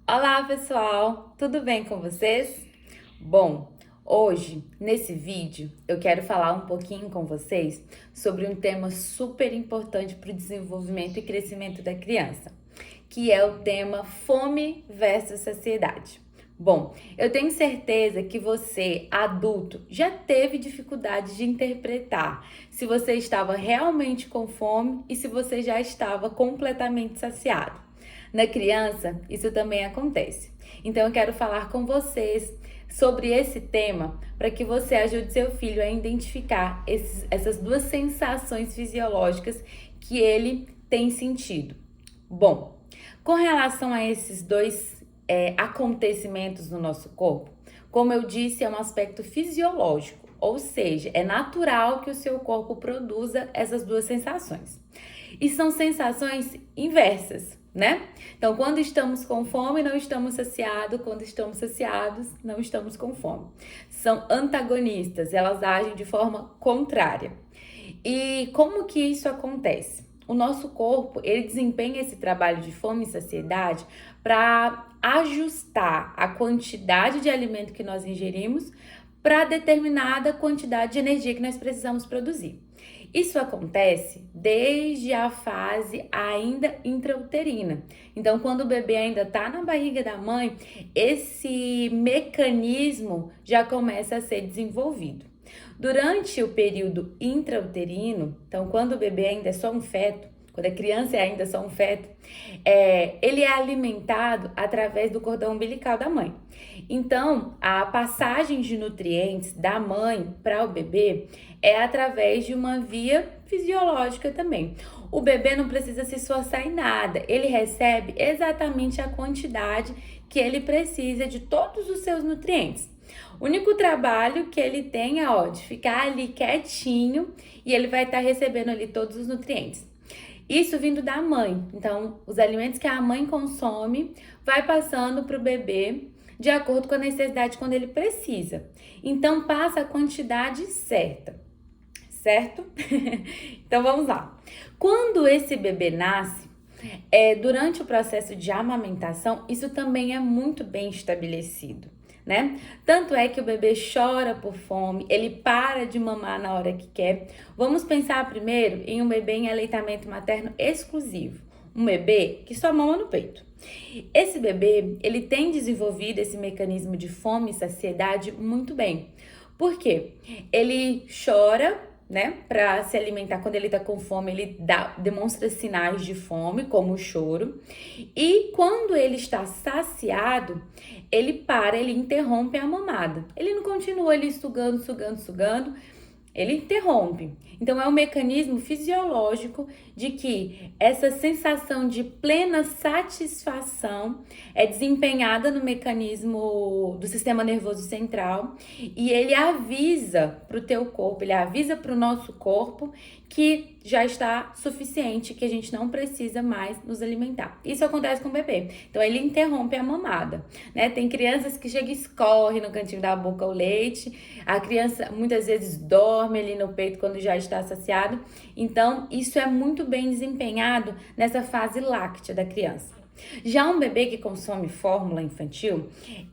Olá, pessoal! Tudo bem com vocês? Bom, hoje, nesse vídeo, eu quero falar um pouquinho com vocês sobre um tema super importante para o desenvolvimento e crescimento da criança, que é o tema fome versus saciedade. Bom, eu tenho certeza que você, adulto, já teve dificuldade de interpretar se você estava realmente com fome e se você já estava completamente saciado. Na criança, isso também acontece. Então, eu quero falar com vocês sobre esse tema para que você ajude seu filho a identificar essas duas sensações fisiológicas que ele tem sentido. Bom, com relação a esses dois acontecimentos no nosso corpo, como eu disse, é um aspecto fisiológico, ou seja, é natural que o seu corpo produza essas duas sensações. E são sensações inversas, né? Então, quando estamos com fome, não estamos saciados. Quando estamos saciados, não estamos com fome. São antagonistas, elas agem de forma contrária. E como que isso acontece? O nosso corpo, ele desempenha esse trabalho de fome e saciedade para ajustar a quantidade de alimento que nós ingerimos para determinada quantidade de energia que nós precisamos produzir. Isso acontece desde a fase ainda intrauterina. Então, quando o bebê ainda está na barriga da mãe, esse mecanismo já começa a ser desenvolvido. Durante o período intrauterino, então quando o bebê ainda é só um feto, quando a criança é ainda só um feto, ele é alimentado através do cordão umbilical da mãe. Então, a passagem de nutrientes da mãe para o bebê é através de uma via fisiológica também. O bebê não precisa se esforçar em nada, ele recebe exatamente a quantidade que ele precisa de todos os seus nutrientes. O único trabalho que ele tem é de ficar ali quietinho e ele vai estar recebendo ali todos os nutrientes. Isso vindo da mãe. Então, os alimentos que a mãe consome vai passando para o bebê de acordo com a necessidade quando ele precisa. Então, passa a quantidade certa, certo? Então, vamos lá. Quando esse bebê nasce, durante o processo de amamentação, isso também é muito bem estabelecido, né? Tanto é que o bebê chora por fome, ele para de mamar na hora que quer. Vamos pensar primeiro em um bebê em aleitamento materno exclusivo, um bebê que só mama no peito. Esse bebê, ele tem desenvolvido esse mecanismo de fome e saciedade muito bem. Por quê? Ele chora, né, para se alimentar. Quando ele tá com fome, ele demonstra sinais de fome, como o choro. E quando ele está saciado, ele interrompe a mamada. Ele não continua ali sugando, ele interrompe. Então, é um mecanismo fisiológico de que essa sensação de plena satisfação é desempenhada no mecanismo do sistema nervoso central e ele avisa para o teu corpo, ele avisa para o nosso corpo que já está suficiente, que a gente não precisa mais nos alimentar. Isso acontece com o bebê. Então, ele interrompe a mamada, né? Tem crianças que chegam e escorre no cantinho da boca o leite. A criança muitas vezes dorme ali no peito quando já está saciado. Então, isso é muito bem desempenhado nessa fase láctea da criança. Já um bebê que consome fórmula infantil,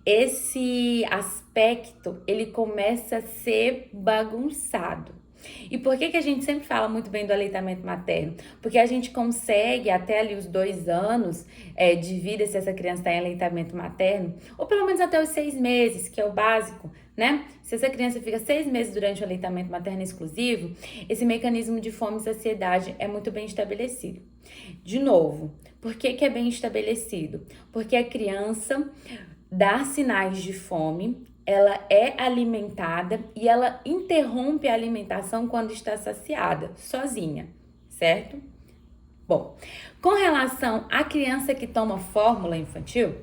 esse aspecto ele começa a ser bagunçado. E por que a gente sempre fala muito bem do aleitamento materno? Porque a gente consegue até ali os 2 anos de vida, se essa criança está em aleitamento materno, ou pelo menos até os 6 meses, que é o básico, né? Se essa criança fica 6 meses durante o aleitamento materno exclusivo, esse mecanismo de fome e saciedade é muito bem estabelecido. De novo, por que é bem estabelecido? Porque a criança dá sinais de fome, ela é alimentada e ela interrompe a alimentação quando está saciada, sozinha, certo? Bom, com relação à criança que toma fórmula infantil,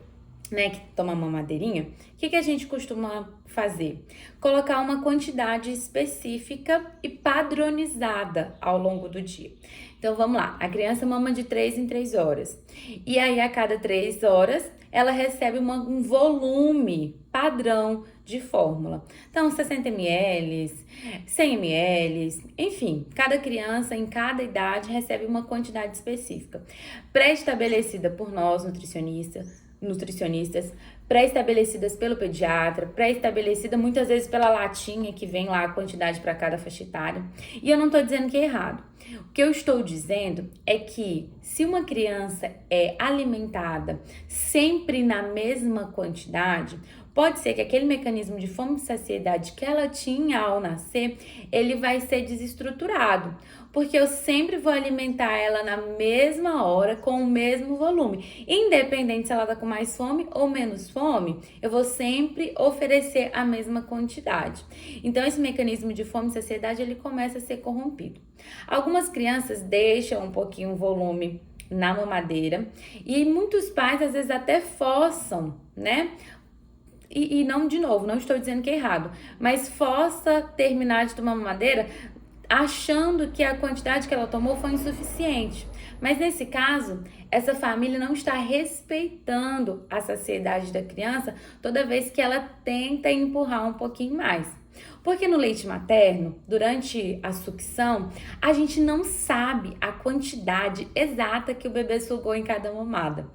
né, que toma mamadeirinha, o que a gente costuma fazer? Colocar uma quantidade específica e padronizada ao longo do dia. Então, vamos lá. A criança mama de 3 em 3 horas. E aí, a cada 3 horas, ela recebe um volume padrão de fórmula. Então, 60 ml, 100 ml, enfim, cada criança em cada idade recebe uma quantidade específica, pré-estabelecida por nós, nutricionistas, nutricionistas, pré-estabelecidas pelo pediatra, pré-estabelecida muitas vezes pela latinha que vem lá a quantidade para cada faixa etária. E eu não estou dizendo que é errado. O que eu estou dizendo é que se uma criança é alimentada sempre na mesma quantidade, pode ser que aquele mecanismo de fome e saciedade que ela tinha ao nascer, ele vai ser desestruturado, porque eu sempre vou alimentar ela na mesma hora, com o mesmo volume. Independente se ela tá com mais fome ou menos fome, eu vou sempre oferecer a mesma quantidade. Então, esse mecanismo de fome e saciedade, ele começa a ser corrompido. Algumas crianças deixam um pouquinho o volume na mamadeira e muitos pais, às vezes, até forçam, né? E não, de novo, não estou dizendo que é errado, mas força terminar de tomar mamadeira achando que a quantidade que ela tomou foi insuficiente. Mas nesse caso, essa família não está respeitando a saciedade da criança toda vez que ela tenta empurrar um pouquinho mais. Porque no leite materno, durante a sucção, a gente não sabe a quantidade exata que o bebê sugou em cada mamada.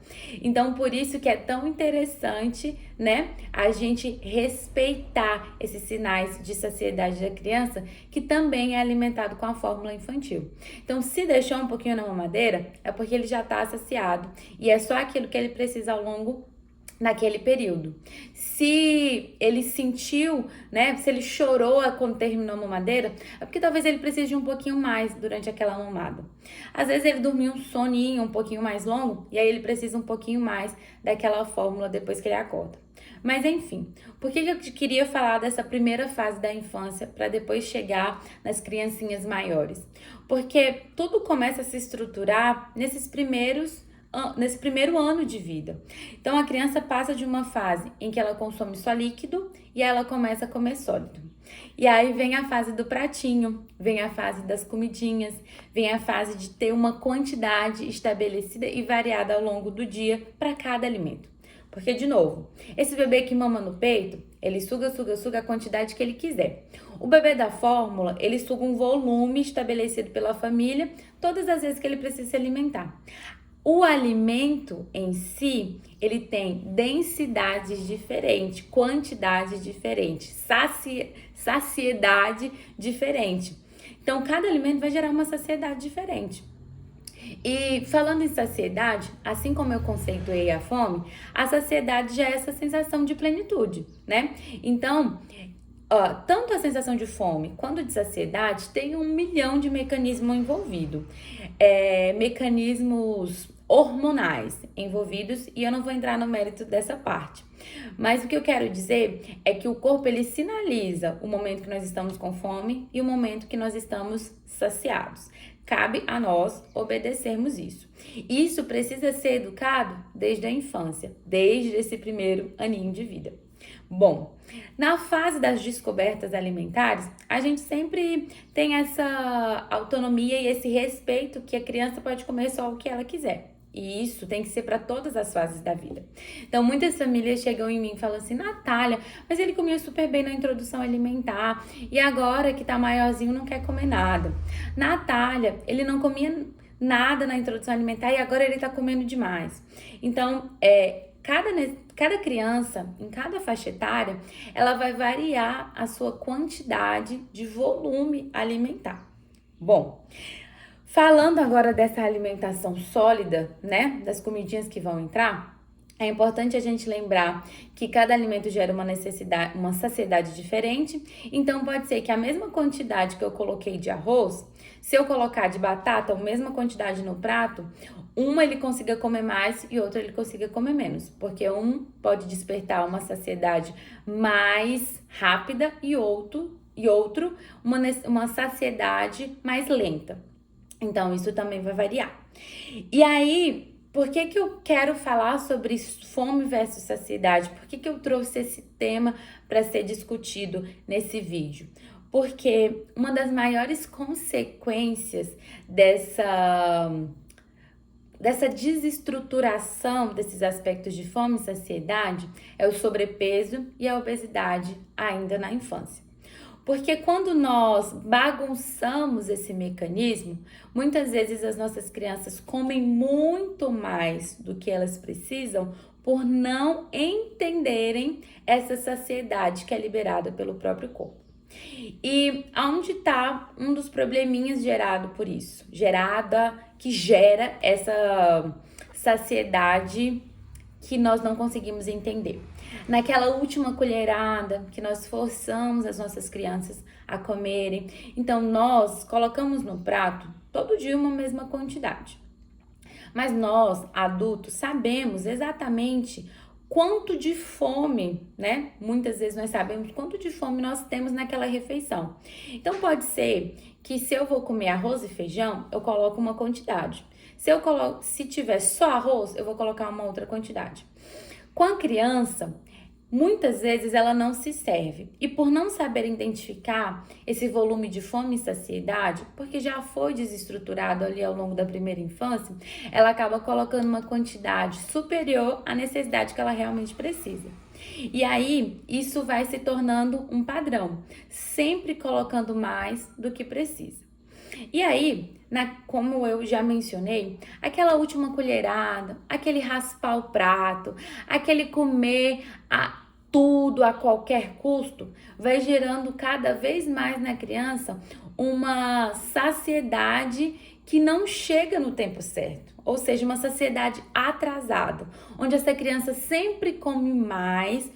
Então, por isso que é tão interessante, né, a gente respeitar esses sinais de saciedade da criança, que também é alimentado com a fórmula infantil. Então, se deixou um pouquinho na mamadeira, é porque ele já está saciado e é só aquilo que ele precisa ao longo naquele período. Se ele sentiu, né, se ele chorou quando terminou a mamadeira, é porque talvez ele precise de um pouquinho mais durante aquela mamada. Às vezes ele dormiu um soninho um pouquinho mais longo e aí ele precisa um pouquinho mais daquela fórmula depois que ele acorda. Mas enfim, por que eu queria falar dessa primeira fase da infância para depois chegar nas criancinhas maiores? Porque tudo começa a se estruturar nesse primeiro ano de vida. Então, a criança passa de uma fase em que ela consome só líquido e ela começa a comer sólido. E aí vem a fase do pratinho, vem a fase das comidinhas, vem a fase de ter uma quantidade estabelecida e variada ao longo do dia para cada alimento. Porque, de novo, esse bebê que mama no peito, ele suga a quantidade que ele quiser. O bebê da fórmula, ele suga um volume estabelecido pela família todas as vezes que ele precisa se alimentar. O alimento em si, ele tem densidades diferentes, quantidades diferentes, saciedade diferente. Então, cada alimento vai gerar uma saciedade diferente. E falando em saciedade, assim como eu conceituei a fome, a saciedade já é essa sensação de plenitude, né? Então, tanto a sensação de fome quanto de saciedade tem 1 milhão de mecanismos envolvidos. Mecanismos hormonais envolvidos e eu não vou entrar no mérito dessa parte. Mas o que eu quero dizer é que o corpo ele sinaliza o momento que nós estamos com fome e o momento que nós estamos saciados. Cabe a nós obedecermos isso. Isso precisa ser educado desde a infância, desde esse primeiro aninho de vida. Bom, na fase das descobertas alimentares, a gente sempre tem essa autonomia e esse respeito que a criança pode comer só o que ela quiser. E isso tem que ser para todas as fases da vida. Então, muitas famílias chegam em mim e falam assim, Natália, mas ele comia super bem na introdução alimentar e agora que tá maiorzinho não quer comer nada. Natália, ele não comia nada na introdução alimentar e agora ele tá comendo demais. Então, cada criança, em cada faixa etária, ela vai variar a sua quantidade de volume alimentar. Bom, falando agora dessa alimentação sólida, né, das comidinhas que vão entrar, é importante a gente lembrar que cada alimento gera uma necessidade, uma saciedade diferente. Então, pode ser que a mesma quantidade que eu coloquei de arroz, se eu colocar de batata, a mesma quantidade no prato, uma ele consiga comer mais e outra ele consiga comer menos. Porque um pode despertar uma saciedade mais rápida e outro uma saciedade mais lenta. Então, isso também vai variar. E aí, por que eu quero falar sobre fome versus saciedade? Por que eu trouxe esse tema para ser discutido nesse vídeo? Porque uma das maiores consequências dessa desestruturação desses aspectos de fome e saciedade é o sobrepeso e a obesidade ainda na infância. Porque quando nós bagunçamos esse mecanismo, muitas vezes as nossas crianças comem muito mais do que elas precisam por não entenderem essa saciedade que é liberada pelo próprio corpo. E aonde está um dos probleminhas gerado por isso? Que gera essa saciedade que nós não conseguimos entender. Naquela última colherada que nós forçamos as nossas crianças a comerem, então nós colocamos no prato todo dia uma mesma quantidade. Mas nós, adultos, sabemos exatamente quanto de fome, né? Muitas vezes nós sabemos quanto de fome nós temos naquela refeição. Então pode ser que se eu vou comer arroz e feijão, eu coloco uma quantidade. Se tiver só arroz, eu vou colocar uma outra quantidade. Com a criança, muitas vezes ela não se serve. E por não saber identificar esse volume de fome e saciedade, porque já foi desestruturado ali ao longo da primeira infância, ela acaba colocando uma quantidade superior à necessidade que ela realmente precisa. E aí, isso vai se tornando um padrão, sempre colocando mais do que precisa. E aí, como eu já mencionei, aquela última colherada, aquele raspar o prato, aquele comer tudo a qualquer custo, vai gerando cada vez mais na criança uma saciedade que não chega no tempo certo. Ou seja, uma saciedade atrasada, onde essa criança sempre come mais,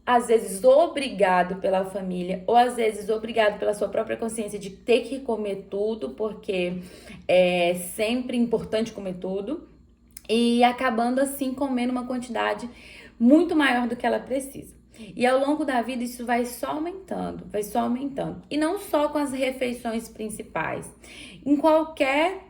às vezes obrigado pela família, ou às vezes obrigado pela sua própria consciência de ter que comer tudo, porque é sempre importante comer tudo, e acabando assim comendo uma quantidade muito maior do que ela precisa. E ao longo da vida isso vai só aumentando, vai só aumentando. E não só com as refeições principais, em qualquer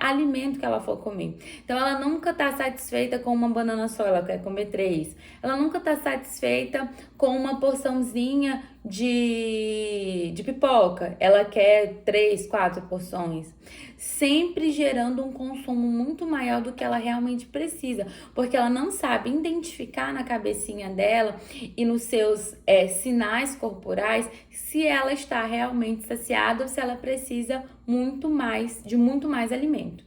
alimento que ela for comer. Então, ela nunca tá satisfeita com uma banana só, ela quer comer 3. Ela nunca tá satisfeita com uma porçãozinha de pipoca. Ela quer 3, 4 porções. Sempre gerando um consumo muito maior do que ela realmente precisa. Porque ela não sabe identificar na cabecinha dela e nos seus sinais corporais se ela está realmente saciada ou se ela precisa de muito mais alimento.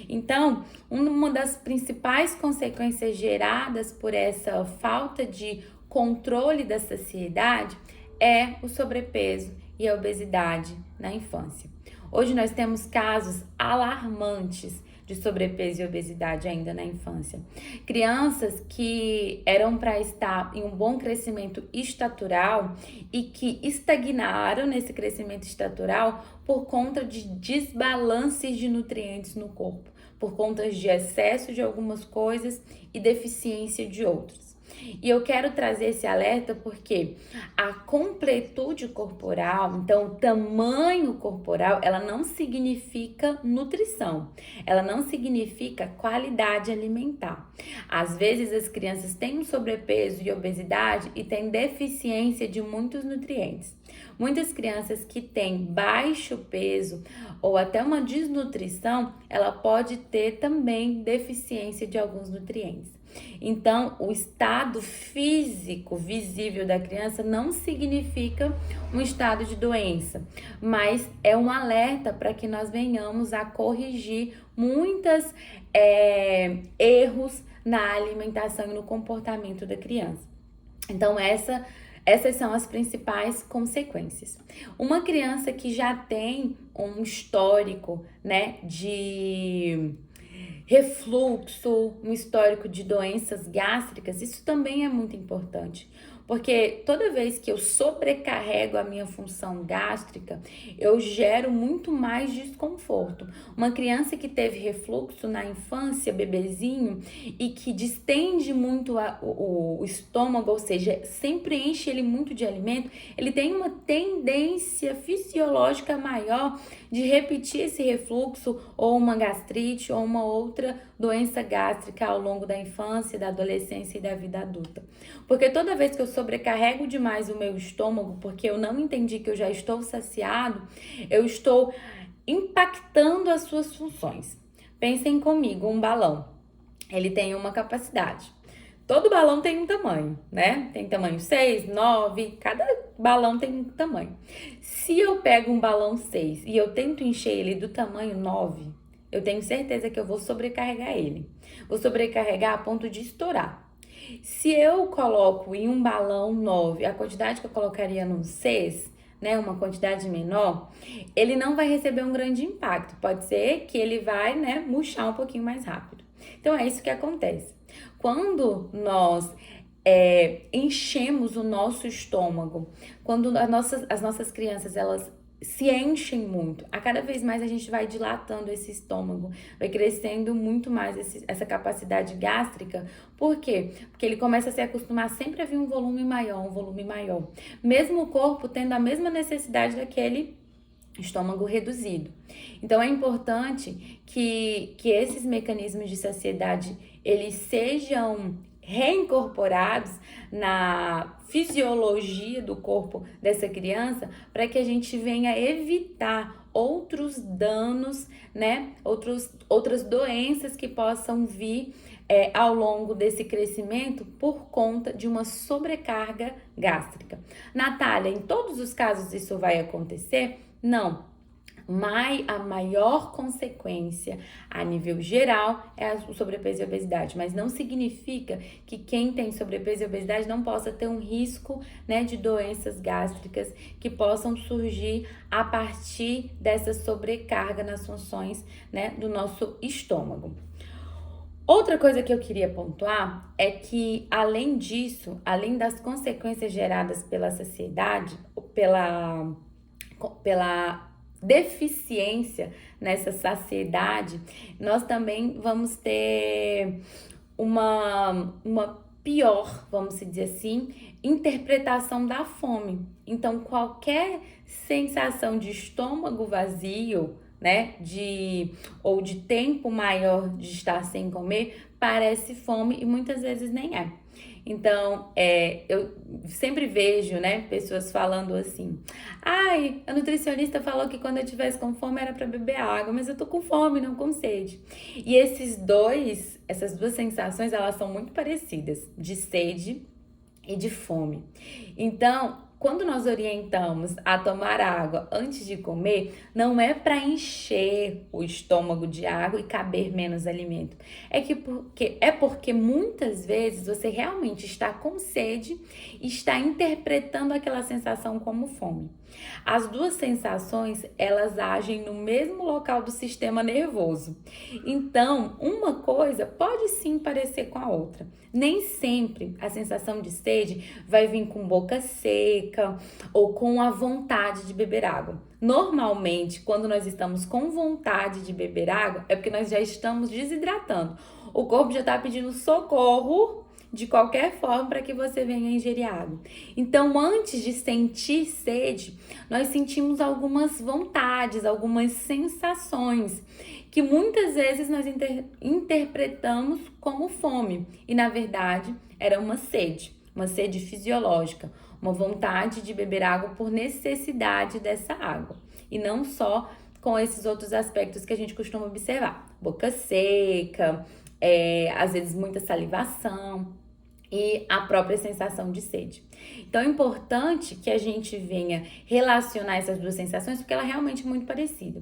Então, uma das principais consequências geradas por essa falta de controle da saciedade é o sobrepeso e a obesidade na infância. Hoje nós temos casos alarmantes de sobrepeso e obesidade ainda na infância. Crianças que eram para estar em um bom crescimento estatural e que estagnaram nesse crescimento estatural por conta de desbalances de nutrientes no corpo, por conta de excesso de algumas coisas e deficiência de outras. E eu quero trazer esse alerta porque a completude corporal, então o tamanho corporal, ela não significa nutrição, ela não significa qualidade alimentar. Às vezes as crianças têm um sobrepeso e obesidade e têm deficiência de muitos nutrientes. Muitas crianças que têm baixo peso ou até uma desnutrição, ela pode ter também deficiência de alguns nutrientes. Então, o estado físico visível da criança não significa um estado de doença, mas é um alerta para que nós venhamos a corrigir muitos erros na alimentação e no comportamento da criança. Então, essas são as principais consequências. Uma criança que já tem um histórico, né, de refluxo, um histórico de doenças gástricas, isso também é muito importante. Porque toda vez que eu sobrecarrego a minha função gástrica, eu gero muito mais desconforto. Uma criança que teve refluxo na infância, bebezinho, e que distende muito o estômago, ou seja, sempre enche ele muito de alimento, ele tem uma tendência fisiológica maior de repetir esse refluxo, ou uma gastrite, ou uma outra doença gástrica ao longo da infância, da adolescência e da vida adulta. Porque toda vez que eu sobrecarrego demais o meu estômago, porque eu não entendi que eu já estou saciado, eu estou impactando as suas funções. Pensem comigo, um balão, ele tem uma capacidade. Todo balão tem um tamanho, né? Tem tamanho 6, 9, cada balão tem um tamanho. Se eu pego um balão 6 e eu tento encher ele do tamanho 9, eu tenho certeza que eu vou sobrecarregar ele. Vou sobrecarregar a ponto de estourar. Se eu coloco em um balão 9 a quantidade que eu colocaria num 6, né, uma quantidade menor, ele não vai receber um grande impacto. Pode ser que ele vai, né, murchar um pouquinho mais rápido. Então, é isso que acontece. Quando nós enchemos o nosso estômago, quando as nossas crianças, elas se enchem muito, a cada vez mais a gente vai dilatando esse estômago, vai crescendo muito mais essa capacidade gástrica. Por quê? Porque ele começa a se acostumar sempre a vir um volume maior, mesmo o corpo tendo a mesma necessidade daquele estômago reduzido. Então é importante que esses mecanismos de saciedade, eles sejam reincorporados na fisiologia do corpo dessa criança, para que a gente venha evitar outros danos, né? Outras doenças que possam vir ao longo desse crescimento por conta de uma sobrecarga gástrica. Natália, em todos os casos isso vai acontecer? Não. Mas a maior consequência a nível geral é o sobrepeso e a obesidade, mas não significa que quem tem sobrepeso e obesidade não possa ter um risco, né, de doenças gástricas que possam surgir a partir dessa sobrecarga nas funções, né, do nosso estômago. Outra coisa que eu queria pontuar é que, além disso, além das consequências geradas pela saciedade, pela deficiência nessa saciedade, nós também vamos ter uma pior, vamos dizer assim, interpretação da fome. Então, qualquer sensação de estômago vazio, né, ou de tempo maior de estar sem comer, parece fome e muitas vezes nem é. Então, eu sempre vejo, né, pessoas falando assim: ai, a nutricionista falou que quando eu tivesse com fome era para beber água, mas eu tô com fome, não com sede. E essas duas sensações, elas são muito parecidas, de sede e de fome. Então, quando nós orientamos a tomar água antes de comer, não é para encher o estômago de água e caber menos alimento. Porque muitas vezes você realmente está com sede e está interpretando aquela sensação como fome. As duas sensações, elas agem no mesmo local do sistema nervoso. Então, uma coisa pode sim parecer com a outra. Nem sempre a sensação de sede vai vir com boca seca ou com a vontade de beber água. Normalmente, quando nós estamos com vontade de beber água, é porque nós já estamos desidratando. O corpo já está pedindo socorro de qualquer forma para que você venha ingerir água. Então, antes de sentir sede, nós sentimos algumas vontades, algumas sensações que muitas vezes nós interpretamos como fome. E, na verdade, era uma sede fisiológica, uma vontade de beber água por necessidade dessa água. E não só com esses outros aspectos que a gente costuma observar. Boca seca, às vezes muita salivação e a própria sensação de sede. Então é importante que a gente venha relacionar essas duas sensações, porque ela é realmente muito parecida.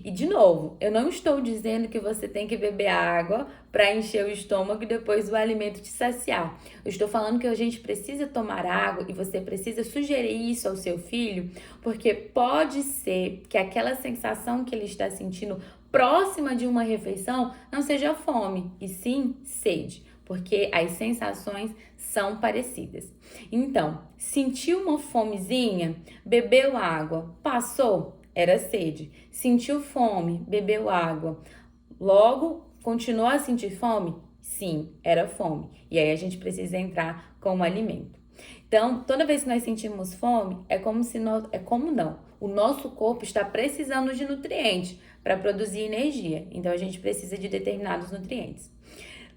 E de novo, eu não estou dizendo que você tem que beber água para encher o estômago e depois o alimento te saciar. Eu estou falando que a gente precisa tomar água e você precisa sugerir isso ao seu filho, porque pode ser que aquela sensação que ele está sentindo próxima de uma refeição não seja fome, e sim sede, porque as sensações são parecidas. Então, sentiu uma fomezinha, bebeu água, passou, era sede. Sentiu fome, bebeu água, logo continuou a sentir fome? Sim, era fome. E aí a gente precisa entrar com o alimento. Então, toda vez que nós sentimos fome, o nosso corpo está precisando de nutrientes para produzir energia. Então, a gente precisa de determinados nutrientes.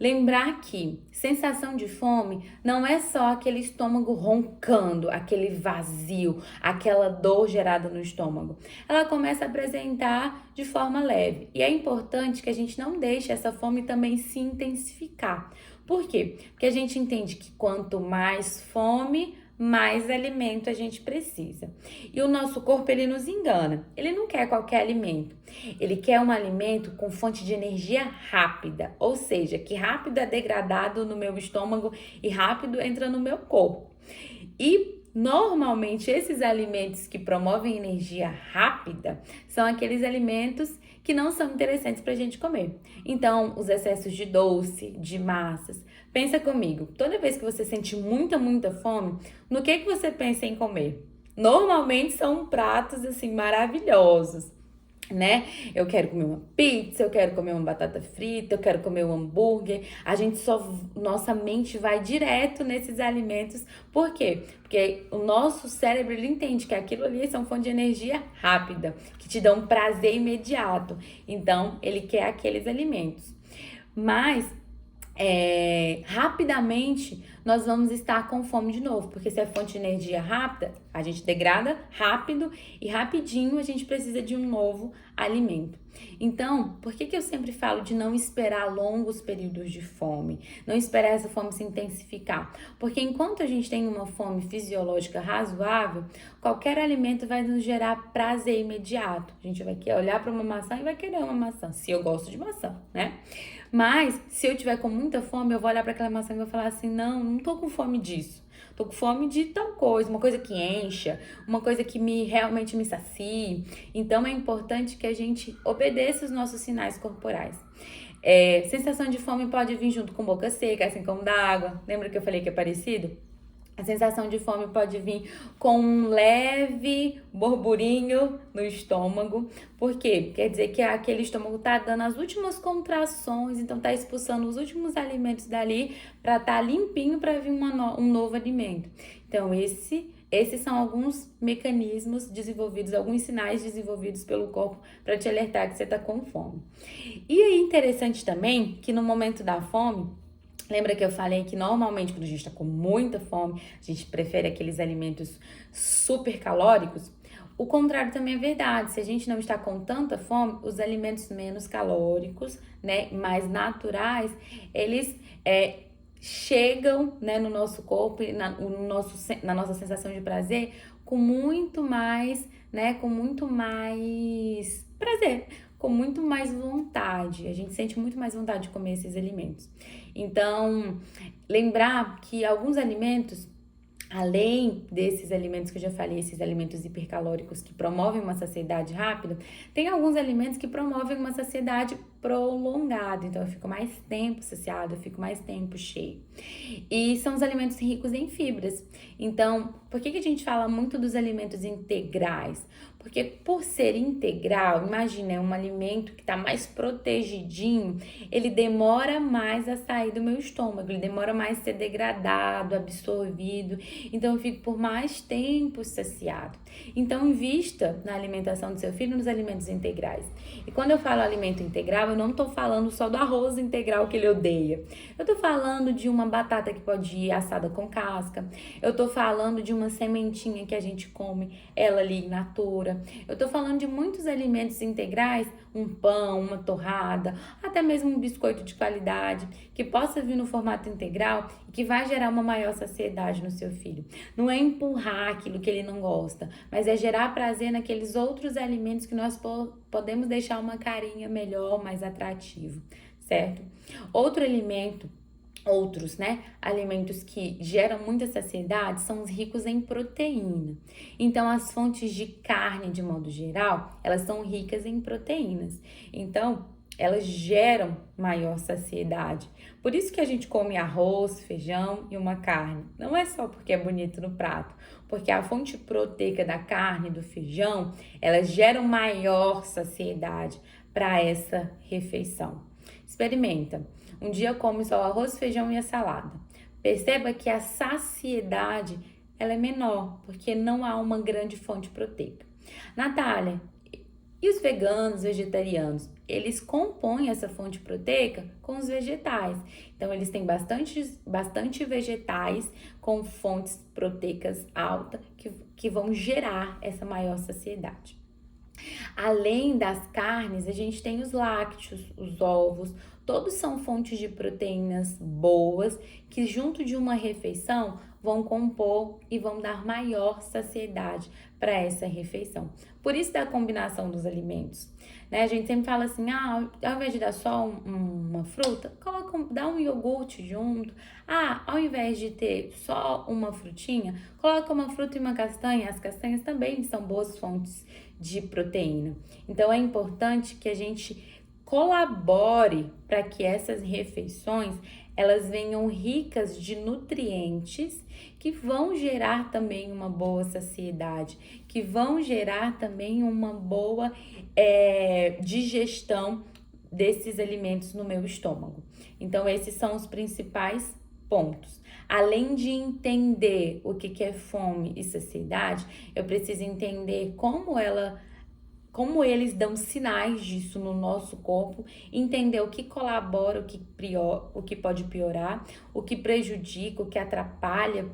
Lembrar que sensação de fome não é só aquele estômago roncando, aquele vazio, aquela dor gerada no estômago. Ela começa a apresentar de forma leve. E é importante que a gente não deixe essa fome também se intensificar. Por quê? Porque a gente entende que quanto mais fome, mais alimento a gente precisa. E o nosso corpo, ele nos engana. Ele não quer qualquer alimento. Ele quer um alimento com fonte de energia rápida, ou seja, que rápido é degradado no meu estômago e rápido entra no meu corpo. E normalmente esses alimentos que promovem energia rápida são aqueles alimentos que não são interessantes para a gente comer. Então, os excessos de doce, de massas. Pensa comigo, toda vez que você sente muita fome, no que você pensa em comer? Normalmente são pratos assim maravilhosos, né? Eu quero comer uma pizza, eu quero comer uma batata frita, eu quero comer um hambúrguer. Nossa mente vai direto nesses alimentos. Por quê? Porque o nosso cérebro, ele entende que aquilo ali são fontes de energia rápida, que te dão um prazer imediato. Então, ele quer aqueles alimentos. Mas rapidamente nós vamos estar com fome de novo, porque se é fonte de energia rápida, a gente degrada rápido e rapidinho a gente precisa de um novo alimento. Então, por que eu sempre falo de não esperar longos períodos de fome, não esperar essa fome se intensificar? Porque enquanto a gente tem uma fome fisiológica razoável, qualquer alimento vai nos gerar prazer imediato. A gente vai olhar para uma maçã e vai querer uma maçã, se eu gosto de maçã, né? Mas, se eu tiver com muita fome, eu vou olhar para aquela maçã e vou falar assim, não tô com fome disso. Tô com fome de tal coisa, uma coisa que encha, uma coisa que realmente me sacie. Então, é importante que a gente obedeça os nossos sinais corporais. Sensação de fome pode vir junto com boca seca, assim como da água. Lembra que eu falei que é parecido? A sensação de fome pode vir com um leve burburinho no estômago. Por quê? Quer dizer que aquele estômago tá dando as últimas contrações, então tá expulsando os últimos alimentos dali para tá limpinho para vir um novo alimento. Então, esses são alguns mecanismos desenvolvidos, alguns sinais desenvolvidos pelo corpo para te alertar que você tá com fome. E é interessante também que no momento da fome, lembra que eu falei que normalmente quando a gente está com muita fome, a gente prefere aqueles alimentos super calóricos? O contrário também é verdade. Se a gente não está com tanta fome, os alimentos menos calóricos, né, mais naturais, eles chegam, né, no nosso corpo e na nossa sensação de prazer com muito mais, né, com muito mais prazer, com muito mais vontade. A gente sente muito mais vontade de comer esses alimentos. Então, lembrar que alguns alimentos, além desses alimentos que eu já falei, esses alimentos hipercalóricos que promovem uma saciedade rápida, tem alguns alimentos que promovem uma saciedade prolongada. Então, eu fico mais tempo saciado, eu fico mais tempo cheio. E são os alimentos ricos em fibras. Então, por que a gente fala muito dos alimentos integrais? Porque por ser integral, imagina, é um alimento que está mais protegidinho, ele demora mais a sair do meu estômago, ele demora mais a ser degradado, absorvido, então eu fico por mais tempo saciado. Então invista na alimentação do seu filho nos alimentos integrais. E quando eu falo alimento integral, eu não estou falando só do arroz integral que ele odeia. Eu estou falando de uma batata que pode ir assada com casca, eu estou falando de uma sementinha que a gente come, ela ali in natura. Eu tô falando de muitos alimentos integrais, um pão, uma torrada, até mesmo um biscoito de qualidade, que possa vir no formato integral e que vai gerar uma maior saciedade no seu filho. Não é empurrar aquilo que ele não gosta, mas é gerar prazer naqueles outros alimentos que nós podemos deixar uma carinha melhor, mais atrativo, certo? Outros, né, alimentos que geram muita saciedade são os ricos em proteína. Então, as fontes de carne, de modo geral, elas são ricas em proteínas. Então, elas geram maior saciedade. Por isso que a gente come arroz, feijão e uma carne. Não é só porque é bonito no prato, porque a fonte proteica da carne, do feijão, elas geram maior saciedade para essa refeição. Experimenta. Um dia come só o arroz, feijão e a salada. Perceba que a saciedade ela é menor, porque não há uma grande fonte proteica. Natália, e os veganos, vegetarianos? Eles compõem essa fonte proteica com os vegetais. Então, eles têm bastante vegetais com fontes proteicas altas que vão gerar essa maior saciedade. Além das carnes, a gente tem os lácteos, os ovos, Todos são fontes de proteínas boas que junto de uma refeição vão compor e vão dar maior saciedade para essa refeição. Por isso da combinação dos alimentos, né? A gente sempre fala assim, ao invés de dar só uma fruta, dá um iogurte junto. Ao invés de ter só uma frutinha, coloca uma fruta e uma castanha. As castanhas também são boas fontes de proteína. Então é importante que a gente colabore para que essas refeições elas venham ricas de nutrientes que vão gerar também uma boa saciedade, que vão gerar também uma boa digestão desses alimentos no meu estômago. Então, esses são os principais pontos. Além de entender o que é fome e saciedade, eu preciso entender como eles dão sinais disso no nosso corpo, entender o que colabora, o que pode piorar, o que prejudica, o que atrapalha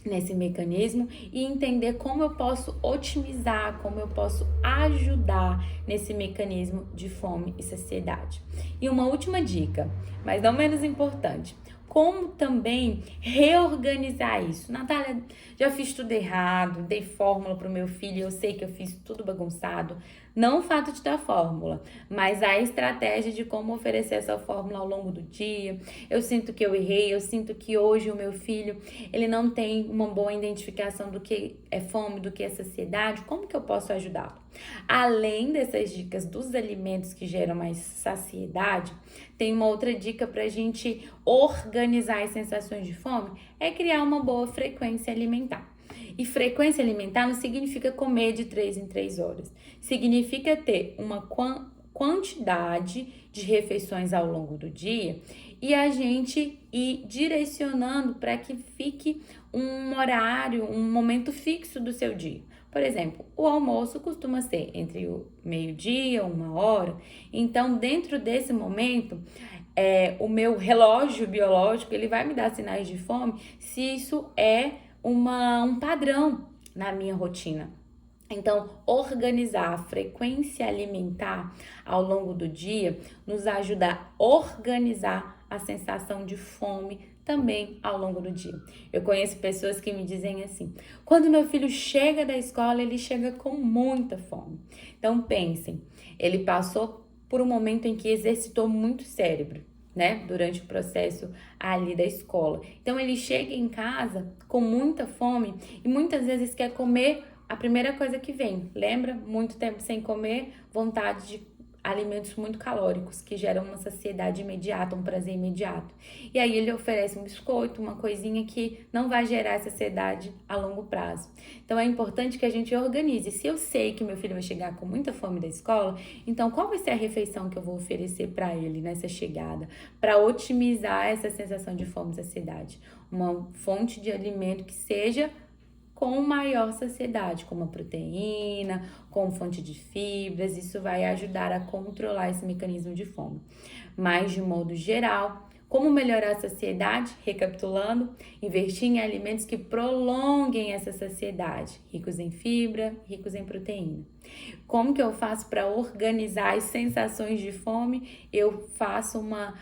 nesse mecanismo e entender como eu posso otimizar, como eu posso ajudar nesse mecanismo de fome e saciedade. E uma última dica, mas não menos importante, como também reorganizar isso. Natália, já fiz tudo errado, dei fórmula para o meu filho, eu sei que eu fiz tudo bagunçado. Não o fato de dar fórmula, mas a estratégia de como oferecer essa fórmula ao longo do dia. Eu sinto que eu errei, eu sinto que hoje o meu filho, ele não tem uma boa identificação do que é fome, do que é saciedade. Como que eu posso ajudá-lo? Além dessas dicas dos alimentos que geram mais saciedade, tem uma outra dica para a gente organizar as sensações de fome, é criar uma boa frequência alimentar. E frequência alimentar não significa comer de 3 em 3 horas. Significa ter uma quantidade de refeições ao longo do dia e a gente ir direcionando para que fique um horário, um momento fixo do seu dia. Por exemplo, o almoço costuma ser entre o meio-dia, 1 hora. Então, dentro desse momento, o meu relógio biológico ele vai me dar sinais de fome se isso é um padrão na minha rotina. Então, organizar a frequência alimentar ao longo do dia nos ajuda a organizar a sensação de fome também ao longo do dia. Eu conheço pessoas que me dizem assim, quando meu filho chega da escola, ele chega com muita fome. Então, pensem, ele passou por um momento em que exercitou muito o cérebro, né, durante o processo ali da escola. Então, ele chega em casa com muita fome e muitas vezes quer comer a primeira coisa que vem. Lembra? Muito tempo sem comer, vontade de alimentos muito calóricos, que geram uma saciedade imediata, um prazer imediato. E aí ele oferece um biscoito, uma coisinha que não vai gerar saciedade a longo prazo. Então é importante que a gente organize. Se eu sei que meu filho vai chegar com muita fome da escola, então qual vai ser a refeição que eu vou oferecer para ele nessa chegada? Para otimizar essa sensação de fome e saciedade. Uma fonte de alimento que seja com maior saciedade, como a proteína, com fonte de fibras, isso vai ajudar a controlar esse mecanismo de fome. Mas, de modo geral, como melhorar a saciedade? Recapitulando, investir em alimentos que prolonguem essa saciedade, ricos em fibra, ricos em proteína. Como que eu faço para organizar as sensações de fome? Eu faço uma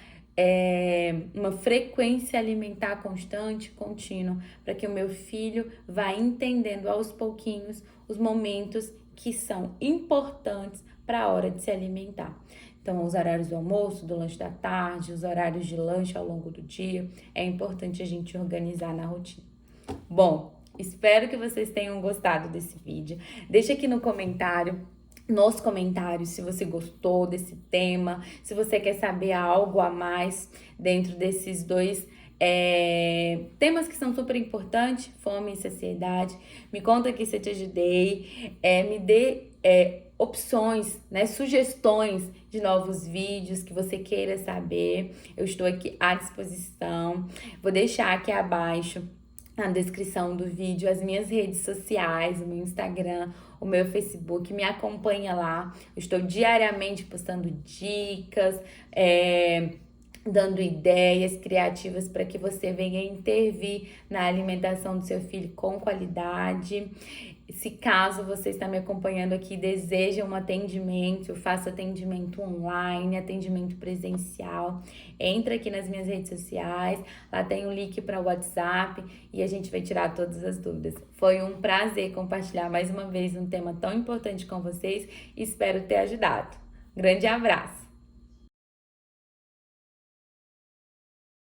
frequência alimentar constante, contínua, para que o meu filho vá entendendo aos pouquinhos os momentos que são importantes para a hora de se alimentar. Então, os horários do almoço, do lanche da tarde, os horários de lanche ao longo do dia, é importante a gente organizar na rotina. Bom, espero que vocês tenham gostado desse vídeo. Deixa aqui nos comentários se você gostou desse tema, se você quer saber algo a mais dentro desses dois temas que são super importantes, fome e saciedade. Me conta aqui se eu te ajudei, me dê opções, né, sugestões de novos vídeos que você queira saber. Eu estou aqui à disposição. Vou deixar aqui abaixo na descrição do vídeo as minhas redes sociais, o meu Instagram, o meu Facebook, me acompanha lá. Eu estou diariamente postando dicas, dando ideias criativas para que você venha intervir na alimentação do seu filho com qualidade. Se caso você está me acompanhando aqui e deseja um atendimento, eu faço atendimento online, atendimento presencial. Entra aqui nas minhas redes sociais, lá tem um link para o WhatsApp e a gente vai tirar todas as dúvidas. Foi um prazer compartilhar mais uma vez um tema tão importante com vocês e espero ter ajudado. Grande abraço!